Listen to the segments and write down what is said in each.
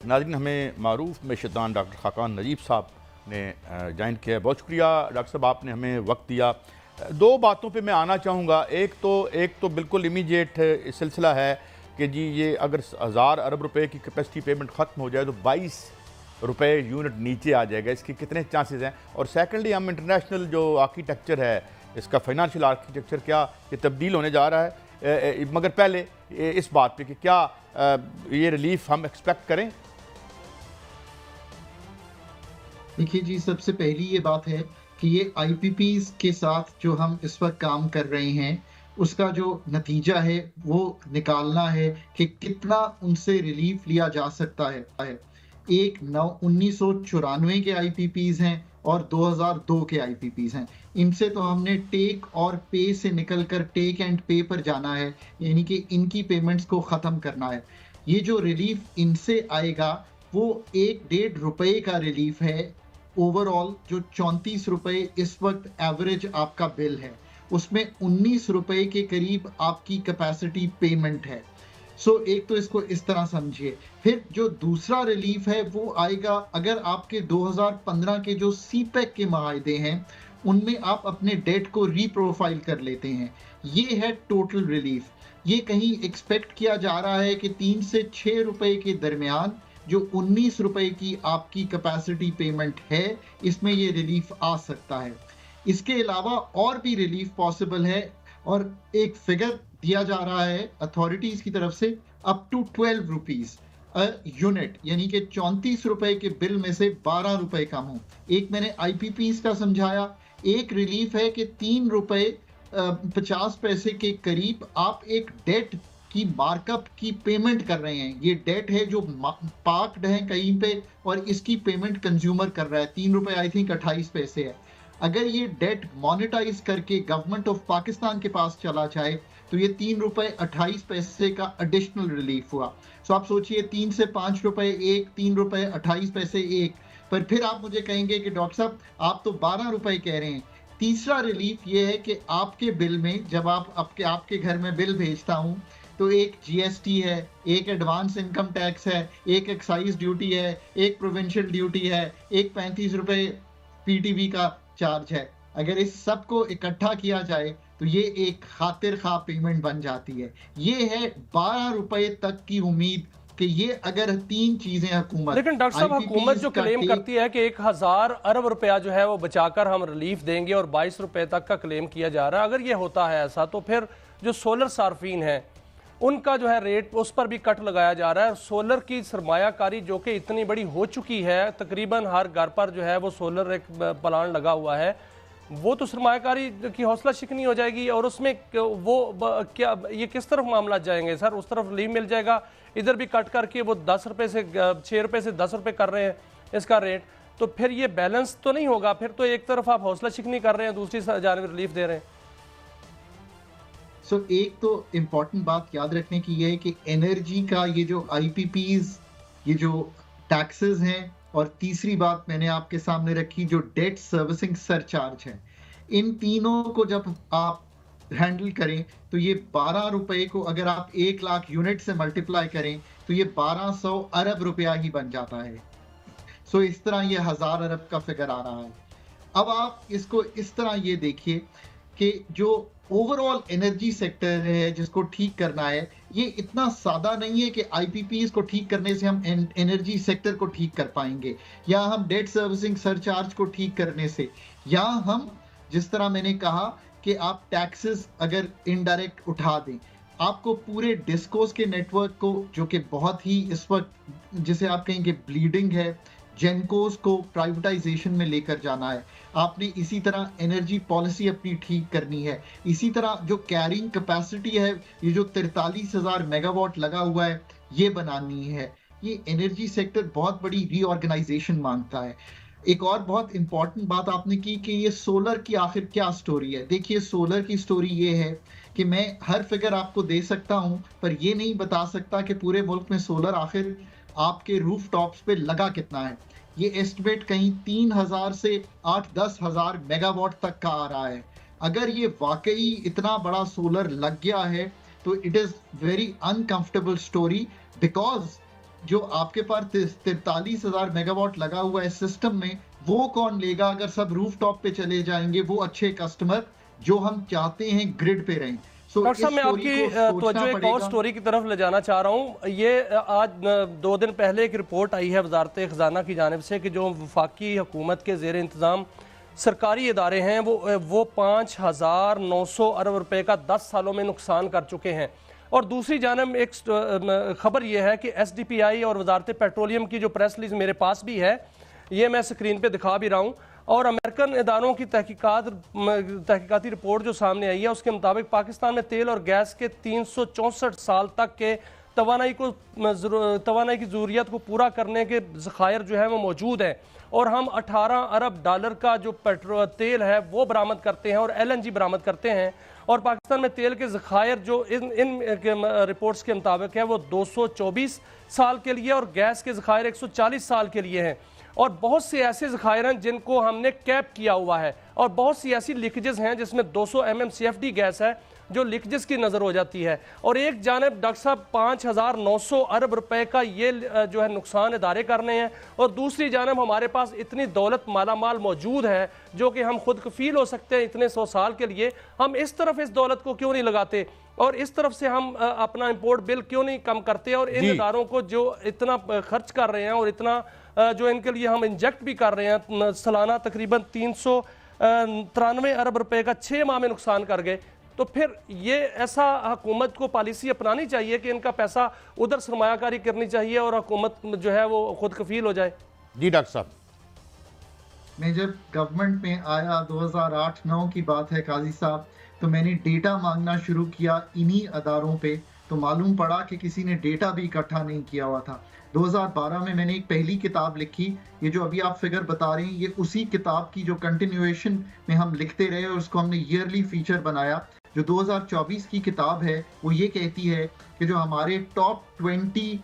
नाज़रीन, हमें मारूफ में शैतान डॉक्टर खाकान नजीब साहब ने ज्वाइन किया है। बहुत शुक्रिया डॉक्टर साहब, आपने हमें वक्त दिया। दो बातों पे मैं आना चाहूँगा। एक तो बिल्कुल इमीडिएट सिलसिला है कि जी ये अगर 1000 अरब रुपए की कैपेसिटी पेमेंट ख़त्म हो जाए तो 22 रुपए यूनिट नीचे आ जाएगा, इसके कितने चांसेस हैं? और सेकेंडली, हम इंटरनेशनल जो आर्किटेक्चर है, इसका फाइनेंशियल आर्किटेक्चर, क्या ये तब्दील होने जा रहा है? मगर पहले इस बात पे कि क्या ये रिलीफ हम एक्सपेक्ट करें? देखिए जी, सबसे पहली ये बात है कि ये आईपीपीज़ के साथ जो हम इस वक़्त काम कर रहे हैं, उसका जो नतीजा है, वो निकालना है कि कितना उनसे रिलीफ़ लिया जा सकता है। एक 1994 के आईपीपीज़ हैं और 2002 के आईपीपीज़ हैं। इनसे तो हमने टेक और पे से निकल कर टेक एंड पे पर जाना है, यानी कि इनकी पेमेंट्स को ख़त्म करना है। ये जो रिलीफ़ इनसे आएगा, वो 1 डेढ़ रुपए का रिलीफ़ है। ओवरऑल जो 34 रुपए इस वक्त एवरेज आपका बिल है, उसमें 19 रुपए के करीब आपकी कैपेसिटी पेमेंट है। एक तो इसको इस तरह समझिए। फिर जो दूसरा रिलीफ है वो आएगा अगर आपके 2015 के जो सीपेक के माहदे हैं, उनमें आप अपने डेट को रीप्रोफाइल कर लेते हैं। ये है टोटल रिलीफ। ये कहीं एक्सपेक्ट किया जा रहा है कि 3 से 6 रुपए के दरमियान जो 19 रुपए की आपकी कैपेसिटी पेमेंट है, इसमें ये रिलीफ आ सकता है। इसके अलावा और भी रिलीफ पॉसिबल है और एक फिगर दिया जा रहा है अथॉरिटीज की तरफ से, अप टू 12 रुपीज यूनिट, यानी कि 34 रुपए के बिल में से 12 रुपए कम हो। एक मैंने आईपीपीज का समझाया। एक रिलीफ है कि 3 रुपए 50 पैसे के करीब आप एक डेट की मार्कअप की पेमेंट कर रहे हैं। ये डेट है जो पार्क्ड है कहीं पे और इसकी पेमेंट कंज्यूमर कर रहा है। 3 रुपए आई थिंक 28 पैसे है। अगर ये डेट मोनेटाइज करके गवर्नमेंट ऑफ पाकिस्तान के पास चला जाए तो ये 3 रुपए 28 पैसे का एडिशनल रिलीफ हुआ। सो आप सोचिए, 3 से 5 रुपए एक, 3 रुपए 28 पैसे एक। पर फिर आप मुझे कहेंगे कि डॉक्टर साहब आप तो 12 रुपए कह रहे हैं। तीसरा रिलीफ ये है कि आपके बिल में, जब आपके घर में बिल भेजता हूं, तो एक जीएसटी है, एक एडवांस इनकम टैक्स है, एक एक्साइज ड्यूटी है, एक प्रोविंशियल ड्यूटी है, एक 35 रुपए पीटीवी का चार्ज है। अगर इस सब को इकट्ठा किया जाए तो ये एक खातिर खा पेमेंट बन जाती है। ये है 12 रुपए तक की उम्मीद कि ये अगर 3 चीजें हुकूमत, लेकिन डॉक्टर साहब, हुकूमत जो क्लेम करती है कि 1000 अरब रुपया जो है वो बचाकर हम रिलीफ देंगे और 22 रुपए तक का क्लेम किया जा रहा है, अगर ये होता है ऐसा तो फिर जो सोलर सार्फिन है उनका जो है रेट, उस पर भी कट लगाया जा रहा है। सोलर की सरमायाकारी जो कि इतनी बड़ी हो चुकी है, तकरीबन हर घर पर जो है वो सोलर एक प्लांट लगा हुआ है, वो तो सरमायाकारी की हौसला शिकनी हो जाएगी। और उसमें वो क्या ये किस तरफ मामला जाएंगे सर? उस तरफ रिलीफ मिल जाएगा, इधर भी कट करके वो 10 रुपये से 6 रुपये से 10 रुपये कर रहे हैं इसका रेट, तो फिर ये बैलेंस तो नहीं होगा। फिर तो एक तरफ आप हौसला शिकनी कर रहे हैं, दूसरी जानिब रिलीफ दे रहे हैं। एक तो इम्पॉर्टेंट बात याद रखने की ये है कि एनर्जी का ये जो आईपीपीज, ये जो टैक्सेस हैं, और तीसरी बात मैंने आपके सामने रखी जो डेट सर्विसिंग सरचार्ज है, इन तीनों को जब आप हैंडल करें तो ये 12 रुपए को अगर आप 1 लाख यूनिट से मल्टीप्लाई करें तो ये 1200 अरब रुपया ही बन जाता है। इस तरह ये 1000 अरब का फिगर आ रहा है। अब आप इसको इस तरह ये देखिए कि जो ओवरऑल एनर्जी सेक्टर है जिसको ठीक करना है, ये इतना सादा नहीं है कि आईपीपीज को ठीक करने से हम एनर्जी सेक्टर को ठीक कर पाएंगे, या हम डेट सर्विसिंग सरचार्ज को ठीक करने से, या हम जिस तरह मैंने कहा कि आप टैक्सेस अगर इनडायरेक्ट उठा दें, आपको पूरे डिस्कोस के नेटवर्क को, जो कि बहुत ही इस वक्त जिसे आप कहेंगे ब्लीडिंग है, जेनकोस को प्राइवेटाइजेशन में लेकर जाना है। आपने इसी तरह एनर्जी पॉलिसी अपनी ठीक करनी है। इसी तरह जो कैरिंग कैपेसिटी है, ये जो 43,000 मेगावाट लगा हुआ है, ये बनानी है। ये एनर्जी सेक्टर बहुत बड़ी रीऑर्गेनाइजेशन मांगता है। एक और बहुत इंपॉर्टेंट बात आपने की कि ये सोलर की आखिर क्या स्टोरी है। देखिए, सोलर की स्टोरी ये है कि मैं हर फिगर आपको दे सकता हूं, पर ये नहीं बता सकता कि पूरे मुल्क में सोलर आखिर आपके रूफ टॉप्स पे लगा कितना है। ये एस्टिमेट कहीं 3000 से 8-10 हजार मेगावाट तक का आ रहा है। अगर ये वाकई इतना बड़ा सोलर लग गया है तो it is very uncomfortable story, because जो आपके पास 43,000 मेगावाट लगा हुआ है सिस्टम में, वो कौन लेगा अगर सब रूफटॉप पे चले जाएंगे? वो अच्छे कस्टमर जो हम चाहते हैं ग्रिड पे रहें। डॉक्टर साहब, मैं आपकी तवज्जो एक और स्टोरी की तरफ ले जाना चाह रहा हूँ। ये आज 2 दिन पहले एक रिपोर्ट आई है वजारत खजाना की जानिब से कि जो वफाकी हुकूमत के ज़ेर इंतज़ाम सरकारी इदारे हैं वो 5,900 अरब रुपए का 10 सालों में नुकसान कर चुके हैं। और दूसरी जानब एक खबर यह है कि SDPI और वजारत पेट्रोलियम की जो प्रेस रिलीज मेरे पास भी है, ये मैं स्क्रीन पे दिखा भी रहा हूँ, और अमेरिकन इदारों की तहकीकाती रिपोर्ट जो सामने आई है उसके मुताबिक पाकिस्तान में तेल और गैस के 364 साल तक के तवानाई की ज़रूरियत को पूरा करने के ज़खायर जो है वो मौजूद हैं, और हम 18 अरब डॉलर का जो पेट्रोल तेल है वो बरामद करते हैं और LNG बरामद करते हैं। और पाकिस्तान में तेल के ज़खायर जो इन रिपोर्ट्स के मुताबिक है वो 224 साल के लिए और गैस के ज़खायर 140 साल के लिए हैं। और बहुत से ऐसे ज़खायर हैं जिनको हमने कैप किया हुआ है, और बहुत सी ऐसी लीकेजेस हैं जिसमें 200 MMCFD गैस है जो लीकेजेस की नज़र हो जाती है। और एक जानब डॉक्टर साहब 5,900 अरब रुपए का ये जो है नुकसान इदारे करने हैं, और दूसरी जानब हमारे पास इतनी दौलत मालामाल मौजूद है जो कि हम खुद कफील हो सकते हैं इतने 100 साल के लिए। हम इस तरफ इस दौलत को क्यों नहीं लगाते और इस तरफ से हम अपना इंपोर्ट बिल क्यों नहीं कम करते, और इन इदारों को जो इतना खर्च कर रहे हैं और इतना जो इनके लिए हम इंजेक्ट भी कर रहे हैं, सालाना तकरीबन 393 अरब रुपए का 6 माह में नुकसान कर गए, तो फिर ये ऐसा हुकूमत को पॉलिसी अपनानी चाहिए कि इनका पैसा उधर सरमायाकारी करनी चाहिए और हुकूमत जो है वो खुद कफील हो जाए। जी डॉक्टर साहब, मैं जब गवर्नमेंट में आया 2008-9 की बात है काजी साहब, तो मैंने डेटा मांगना शुरू किया इन्हीं अदारों पे, तो मालूम पड़ा कि किसी ने डेटा भी इकट्ठा नहीं किया हुआ था। 2012 में मैंने एक पहली किताब लिखी, ये जो अभी आप फिगर बता रहे हैं ये उसी किताब की जो कंटिन्यूएशन में हम लिखते रहे और उसको हमने ईयरली फीचर बनाया। जो 2024 की किताब है वो ये कहती है कि जो हमारे टॉप 20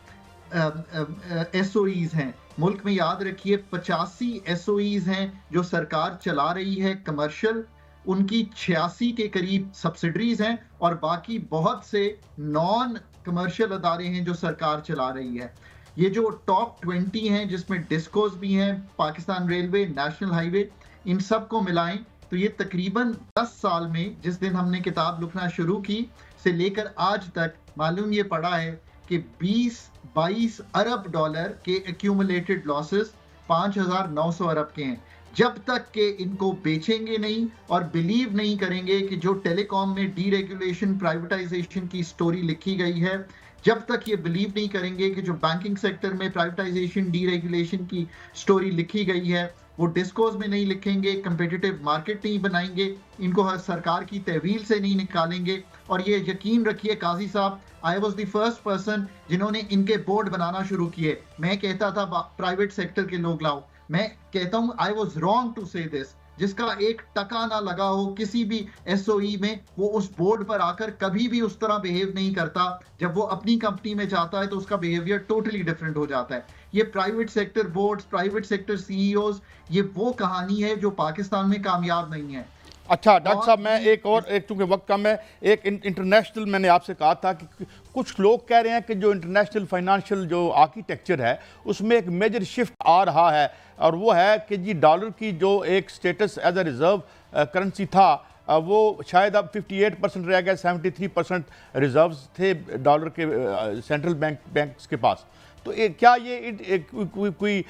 SOEs हैं मुल्क में, याद रखिए 85 SOEs हैं जो सरकार चला रही है कमर्शियल, उनकी 86 के करीब सब्सिडरीज हैं और बाकी बहुत से नॉन कमर्शियल अदारे हैं जो सरकार चला रही है। ये जो टॉप 20 हैं जिसमें डिस्कोस भी हैं, पाकिस्तान रेलवे, नेशनल हाईवे, इन सब को मिलाएं तो ये तकरीबन 10 साल में, जिस दिन हमने किताब लिखना शुरू की से लेकर आज तक, मालूम ये पड़ा है कि 20-22 अरब डॉलर के एक्यूमुलेटेड लॉसेस 5,900 अरब के हैं। जब तक के इनको बेचेंगे नहीं और बिलीव नहीं करेंगे कि जो टेलीकॉम में डीरेगुलेशन, प्राइवेटाइजेशन की स्टोरी लिखी गई है, जब तक ये बिलीव नहीं करेंगे कि जो बैंकिंग सेक्टर में प्राइवेटाइजेशन, डीरेगुलेशन की स्टोरी लिखी गई है वो डिस्कोस में नहीं लिखेंगे, कंपेटिटिव मार्केट नहीं बनाएंगे, इनको हर सरकार की तहवील से नहीं निकालेंगे। और ये यकीन रखिए काजी साहब, I was the first person जिन्होंने इनके बोर्ड बनाना शुरू किए। मैं कहता था प्राइवेट सेक्टर के लोग लाओ, मैं कहता हूं आई वॉज रॉन्ग टू से दिस। जिसका 1 टका ना लगा हो किसी भी SOE में, वो उस बोर्ड पर आकर कभी भी उस तरह बिहेव नहीं करता। जब वो अपनी कंपनी में जाता है तो उसका बिहेवियर टोटली डिफरेंट हो जाता है। ये private sector boards, private sector CEOs, ये वो कहानी है जो पाकिस्तान में कामयाब नहीं है। अच्छा डॉक्टर साहब, मैं एक चूंकि वक्त कम है, एक इंटरनेशनल मैंने आपसे कहा था कि कुछ लोग कह रहे हैं कि जो इंटरनेशनल फाइनेंशियल जो आर्किटेक्चर है उसमें एक मेजर शिफ्ट आ रहा है, और वो है कि जी डॉलर की जो एक status as a reserve currency था वो शायद अब 58% रह गया, 73% रिजर्व्स थे डॉलर के सेंट्रल बैंक्स के पास। तो क्या ये कोई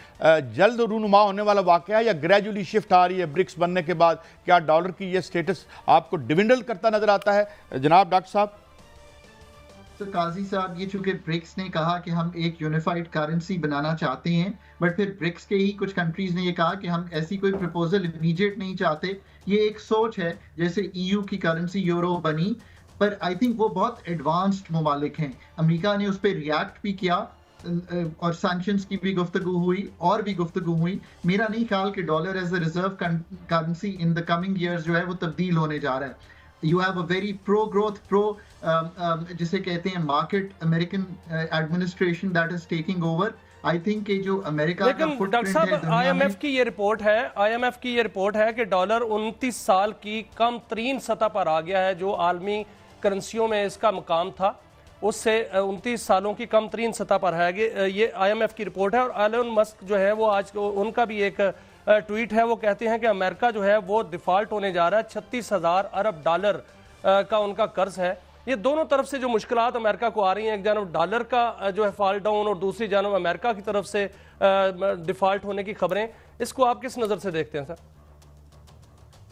जल्द रूनुमा होने वाला वाक़या है या ग्रेजुअली शिफ्ट आ रही है ब्रिक्स बनने के बाद? क्या डॉलर की ये स्टेटस आपको डिविंडल करता नजर आता है जनाब डॉक्टर साहब? तो काजी साहब, ये चूंकि ब्रिक्स ने कहा कि हम एक यूनिफाइड करेंसी बनाना चाहते हैं, बट फिर ब्रिक्स के ही कुछ कंट्रीज ने ये कहा कि हम ऐसी कोई प्रपोजल इमीडिएट नहीं चाहते। ये एक सोच है, जैसे EU की करेंसी यूरो बनी, पर आई थिंक वो बहुत एडवांस्ड ममालिक हैं। अमेरिका ने उस पर रिएक्ट भी किया और सैंक्शंस की भी गुफ्तगू हुई और भी गुफ्तगू हुई। मेरा नहीं ख्याल कि dollar as a reserve currency in the coming years जो है वो तब्दील होने जा रहा है। You have a very pro-growth, जिसे कहते हैं market American administration that is taking over. I think कि जो अमेरिका का फुटप्रिंट है दुनिया में, IMF की ये रिपोर्ट है कि डॉलर 29 साल की कम तरीन सतह पर आ गया है, जो आलमी करेंसियों में इसका मुकाम था। उससे 29 सालों की कम तरीन सतह पर है। ये IMF की रिपोर्ट है। और एलन मस्क जो है वो आज उनका भी एक ट्वीट है, वो कहते हैं कि अमेरिका जो है वो डिफॉल्ट होने जा रहा है। 36,000 अरब डॉलर का उनका कर्ज है। ये दोनों तरफ से जो मुश्किलात अमेरिका को आ रही हैं, एक जानब डॉलर का जो है फॉल डाउन और दूसरी जानब अमेरिका की तरफ से डिफॉल्ट होने की खबरें, इसको आप किस नज़र से देखते हैं सर?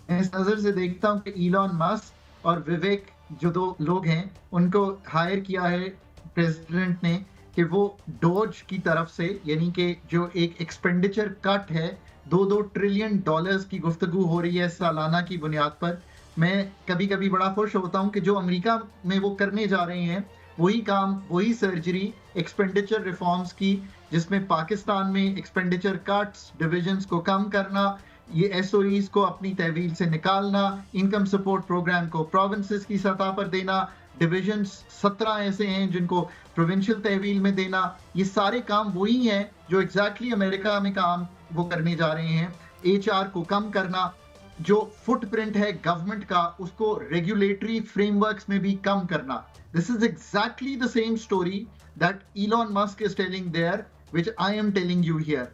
मैं इस नज़र से देखता हूं कि इलॉन मस्क और विवेक जो दो लोग हैं उनको हायर किया है प्रेसिडेंट ने कि वो डोज की तरफ से, यानी कि जो एक एक्सपेंडिचर कट है, 2-2 ट्रिलियन डॉलर्स की गुफ्तगू हो रही है सालाना की बुनियाद पर। मैं कभी कभी बड़ा खुश होता हूं कि जो अमेरिका में वो करने जा रहे हैं वही काम, वही सर्जरी एक्सपेंडिचर रिफॉर्म्स की, जिसमें पाकिस्तान में एक्सपेंडिचर कट्स, डिविजन्स को कम करना, ये एसओईज को अपनी तहवील से निकालना, इनकम सपोर्ट प्रोग्राम को प्रोविंसेस की सतह पर देना, डिविजन्स 17 ऐसे हैं जिनको प्रोविंशियल तहवील में देना, ये सारे काम वही हैं जो एग्जैक्टली अमेरिका में काम वो करने जा रहे हैं। HR को कम करना, जो फुटप्रिंट है गवर्नमेंट का उसको रेगुलेटरी फ्रेमवर्क्स में भी कम करना। This is exactly the same story that Elon Musk is telling there, which I am telling you here.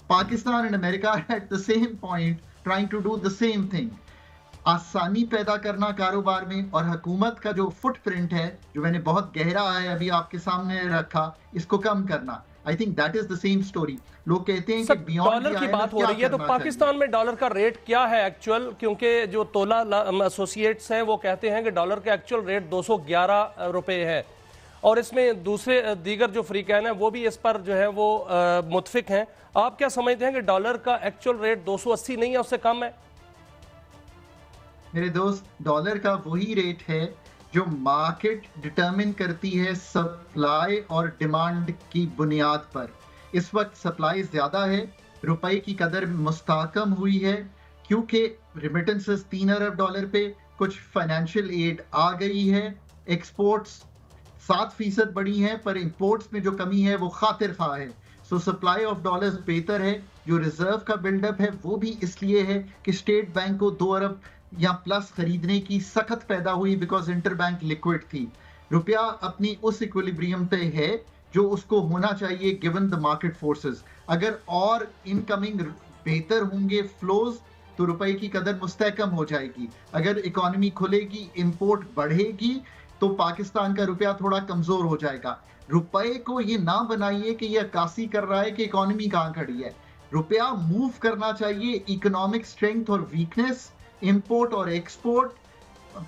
Pakistan and America are at the same point trying to do the same thing. आसानी पैदा करना कारोबार में, और हुकूमत का जो footprint है जो मैंने बहुत गहरा है अभी आपके सामने रखा, इसको कम करना। I think that is the same story. लोग कहते हैं कि बियॉन्ड डॉलर की बात हो रही है, तो पाकिस्तान में डॉलर का रेट क्या है एक्चुअल? क्योंकि जो तोला एसोसिएट्स हैं वो कहते हैं कि डॉलर का एक्चुअल रेट 211 रुपए है, और इसमें दूसरे दीगर जो फ्रीकैन है वो भी इस पर जो है वो मुत्फिक हैं। आप क्या समझते हैं कि डॉलर का एक्चुअल रेट 280 नहीं है, उससे कम है? मेरे दोस्त, डॉलर का वही रेट है जो मार्केट डिटरमिन करती है सप्लाई और डिमांड की बुनियाद पर। इस वक्त सप्लाई ज्यादा है, रुपए की कदर मुस्तहकम हुई है क्योंकि रिमिटेंसेस 3 अरब डॉलर पे, कुछ फाइनेंशियल एड आ गई है, एक्सपोर्ट्स 7% बढ़ी हैं, पर इंपोर्ट्स में जो कमी है वो खातिर खा है। सो सप्लाई ऑफ डॉलर्स बेहतर है। जो रिजर्व का बिल्डअप है वो भी इसलिए है कि स्टेट बैंक को 2 अरब या प्लस खरीदने की सख्त पैदा हुई बिकॉज इंटरबैंक लिक्विड थी। रुपया अपनी उस इक्विलिब्रियम पे है जो उसको होना चाहिए गिवन द मार्केट फोर्सेस। अगर और इनकमिंग बेहतर होंगे फ्लोज तो रुपए की कदर मुस्तहकम हो जाएगी। अगर इकोनॉमी खुलेगी, इंपोर्ट बढ़ेगी, तो पाकिस्तान का रुपया थोड़ा कमजोर हो जाएगा। रुपए को ये ना बनाइए कि ये अक्कासी कर रहा है कि इकोनॉमी कहाँ खड़ी है। रुपया मूव करना चाहिए इकोनॉमिक स्ट्रेंथ और वीकनेस, इंपोर्ट और एक्सपोर्ट,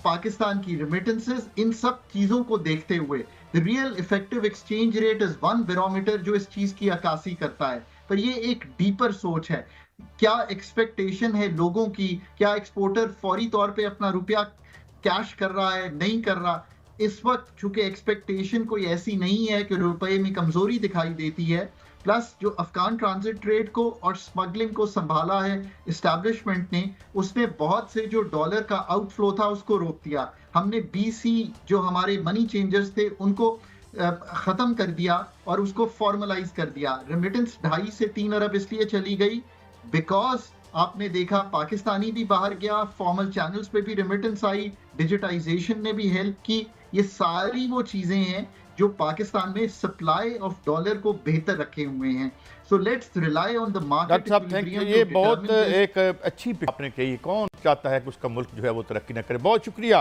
पाकिस्तान की रिमिटेंसेस, इन सब चीजों को देखते हुए the real effective exchange rate is one barometer जो इस चीज की अक्कासी करता है। पर ये एक डीपर सोच है। क्या एक्सपेक्टेशन है लोगों की? क्या एक्सपोर्टर फौरी तौर पे अपना रुपया कैश कर रहा है, नहीं कर रहा? इस वक्त चूंकि एक्सपेक्टेशन कोई ऐसी नहीं है कि रुपए में कमजोरी दिखाई देती है, प्लस जो अफगान ट्रांजिट ट्रेड को और स्मगलिंग को संभाला है इस्टेब्लिशमेंट ने, उसने बहुत से जो डॉलर का आउटफ्लो था उसको रोक दिया। हमने BC जो हमारे मनी चेंजर्स थे उनको खत्म कर दिया और उसको फॉर्मलाइज कर दिया। रेमिटेंस 2.5 से 3 अरब इसलिए चली गई बिकॉज आपने देखा पाकिस्तानी भी बाहर गया, फॉर्मल चैनल्स पे भी रेमिटेंस आई, डिजिटाइजेशन ने भी हेल्प की। ये सारी वो चीजें हैं जो पाकिस्तान में सप्लाई ऑफ डॉलर को बेहतर रखे हुए हैं। So let's rely on the market. Doctor साहब थैंक यू, ये बहुत एक अच्छी आपने कही। कौन चाहता है कि उसका मुल्क जो है वो तरक्की न करे? बहुत शुक्रिया।